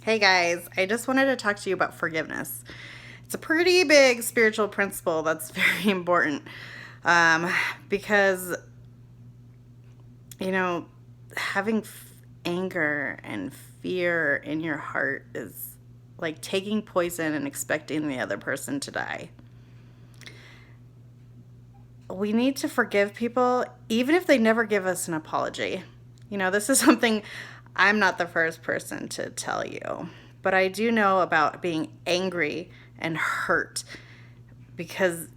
Hey guys, I just wanted to talk to you about forgiveness. It's a pretty big spiritual principle that's very important um, because, you know, having anger and fear in your heart is like taking poison and expecting the other person to die. We need to forgive people even if they never give us an apology. This is something I'm not the first person to tell you, but I do know about being angry and hurt because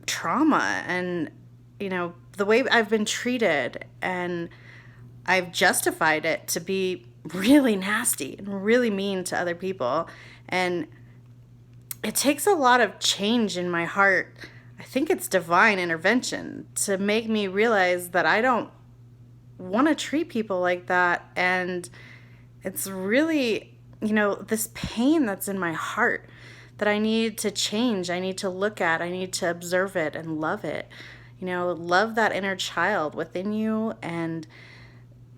trauma and, the way I've been treated, and I've justified it to be really nasty and really mean to other people. And it takes a lot of change in my heart. I think it's divine intervention to make me realize that I don't want to treat people like that. And it's really, this pain that's in my heart that I need to change. I need to look at, I need to observe it and love it. Love that inner child within you and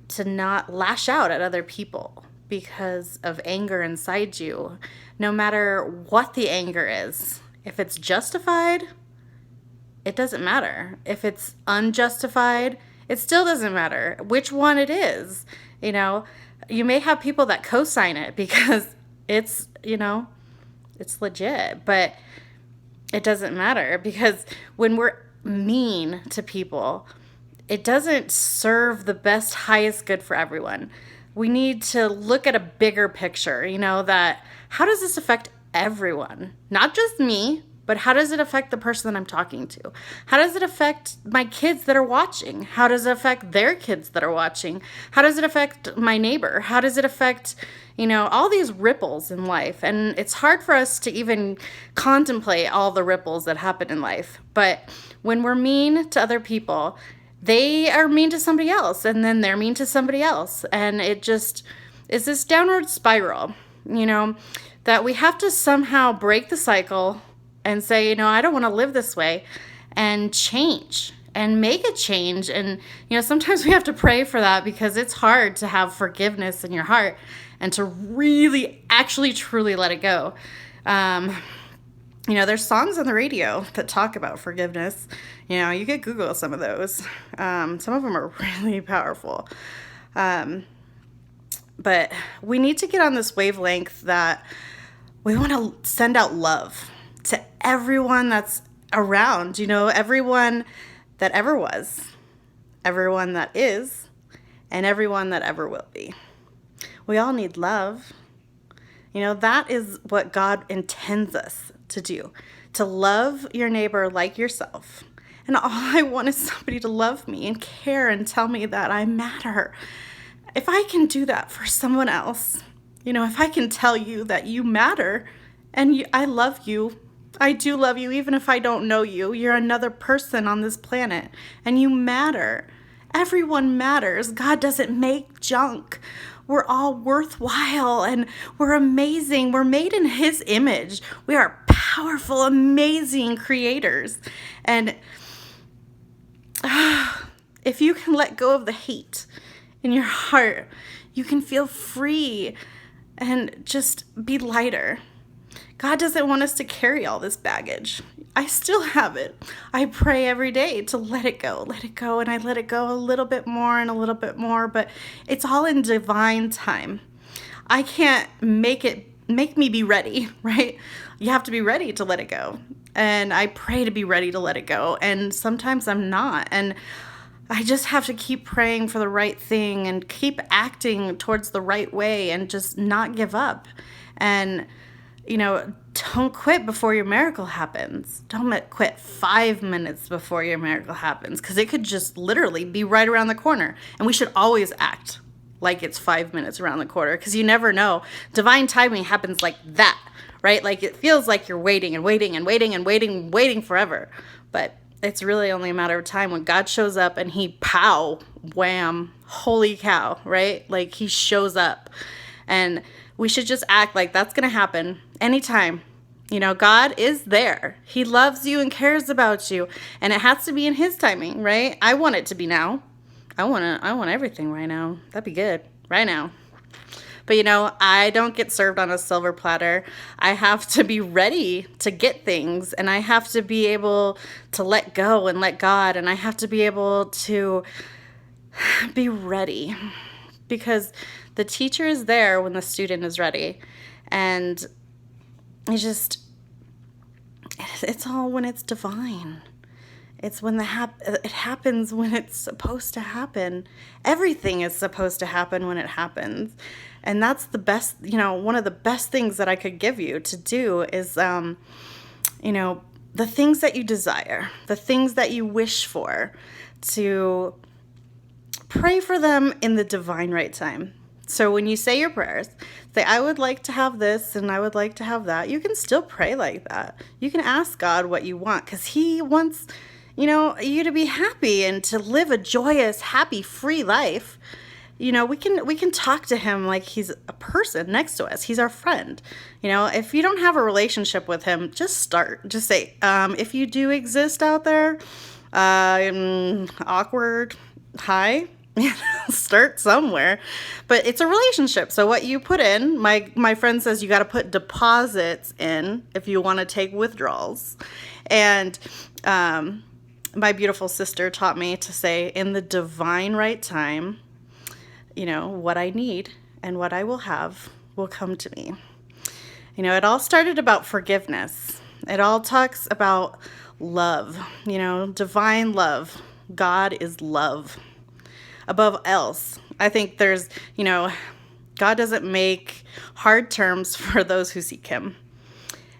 to not lash out at other people because of anger inside you, no matter what the anger is. If it's justified, it doesn't matter. If it's unjustified, it still doesn't matter which one it is. You know, you may have people that co-sign it because it's legit, but it doesn't matter because when we're mean to people, it doesn't serve the best, highest good for everyone. We need to look at a bigger picture, that how does this affect everyone? Not just me, but how does it affect the person that I'm talking to? How does it affect my kids that are watching? How does it affect their kids that are watching? How does it affect my neighbor? How does it affect, all these ripples in life? And it's hard for us to even contemplate all the ripples that happen in life. But when we're mean to other people, they are mean to somebody else, and then they're mean to somebody else. And it just is this downward spiral, that we have to somehow break the cycle and say, I don't want to live this way, and change and make a change. And, sometimes we have to pray for that because it's hard to have forgiveness in your heart and to really, actually, truly let it go. There's songs on the radio that talk about forgiveness. You could Google some of those. Some of them are really powerful. But we need to get on this wavelength that we want to send out love to everyone that's around, everyone that ever was, everyone that is, and everyone that ever will be. We all need love. That is what God intends us to do, to love your neighbor like yourself. And all I want is somebody to love me and care and tell me that I matter. If I can do that for someone else, if I can tell you that you matter and I love you, I do love you, even if I don't know you. You're another person on this planet, and you matter. Everyone matters. God doesn't make junk. We're all worthwhile, and we're amazing. We're made in His image. We are powerful, amazing creators. And if you can let go of the hate in your heart, you can feel free and just be lighter. God doesn't want us to carry all this baggage. I still have it. I pray every day to let it go, and I let it go a little bit more and a little bit more, but it's all in divine time. I can't make me be ready, right? You have to be ready to let it go. And I pray to be ready to let it go. And sometimes I'm not. And I just have to keep praying for the right thing and keep acting towards the right way and just not give up. And don't quit before your miracle happens. Don't quit 5 minutes before your miracle happens, because it could just literally be right around the corner. And we should always act like it's 5 minutes around the corner, because you never know. Divine timing happens like that, right? Like it feels like you're waiting and waiting and waiting and waiting forever. But it's really only a matter of time when God shows up and He pow, wham, holy cow, right? Like He shows up. And we should just act like that's going to happen anytime. God is there. He loves you and cares about you. And it has to be in His timing, right? I want it to be now. I want everything right now. That'd be good. Right now. But I don't get served on a silver platter. I have to be ready to get things, and I have to be able to let go and let God, and I have to be able to be ready, because the teacher is there when the student is ready. And it's all when it's divine. It's when it happens when it's supposed to happen. Everything is supposed to happen when it happens. And that's the best, one of the best things that I could give you to do is, the things that you desire, the things that you wish for, to pray for them in the divine right time. So when you say your prayers, say, I would like to have this and I would like to have that. You can still pray like that. You can ask God what you want, because He wants, you to be happy and to live a joyous, happy, free life. We can talk to Him like He's a person next to us. He's our friend. If you don't have a relationship with Him, just start. Just say, if you do exist out there, awkward, hi. Start somewhere. But it's a relationship. So what you put in, my friend says you got to put deposits in if you want to take withdrawals. And my beautiful sister taught me to say, in the divine right time, what I need and what I will have will come to me. It all started about forgiveness. It all talks about love, divine love. God is love. Above else, I think there's, God doesn't make hard terms for those who seek Him.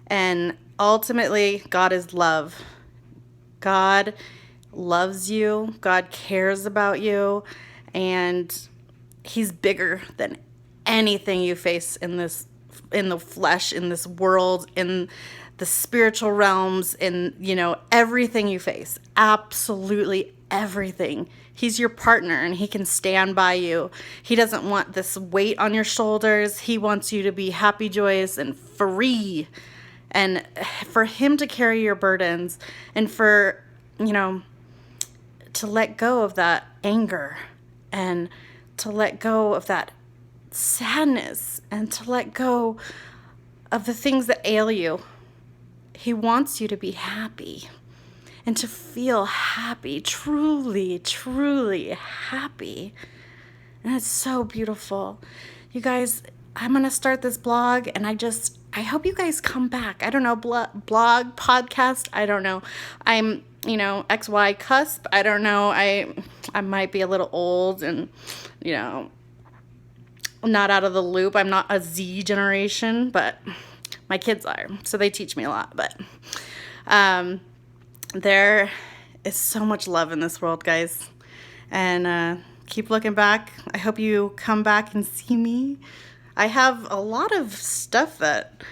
And ultimately, God is love. God loves you. God cares about you. And He's bigger than anything you face in the flesh, in this world, in the spiritual realms, in, everything you face. Absolutely everything. He's your partner, and He can stand by you. He doesn't want this weight on your shoulders. He wants you to be happy, joyous, and free. And for Him to carry your burdens, and for, to let go of that anger, and to let go of that sadness, and to let go of the things that ail you. He wants you to be happy. And to feel happy, truly, truly happy. And it's so beautiful. You guys, I'm going to start this blog, and I hope you guys come back. I don't know, blog, podcast, I don't know. I'm, XY cusp. I don't know. I might be a little old and, not out of the loop. I'm not a Z generation, but my kids are. So they teach me a lot. But, there is so much love in this world, guys. And keep looking back. I hope you come back and see me. I have a lot of stuff that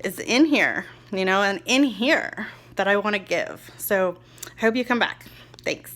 is in here, and in here that I want to give. So I hope you come back. Thanks.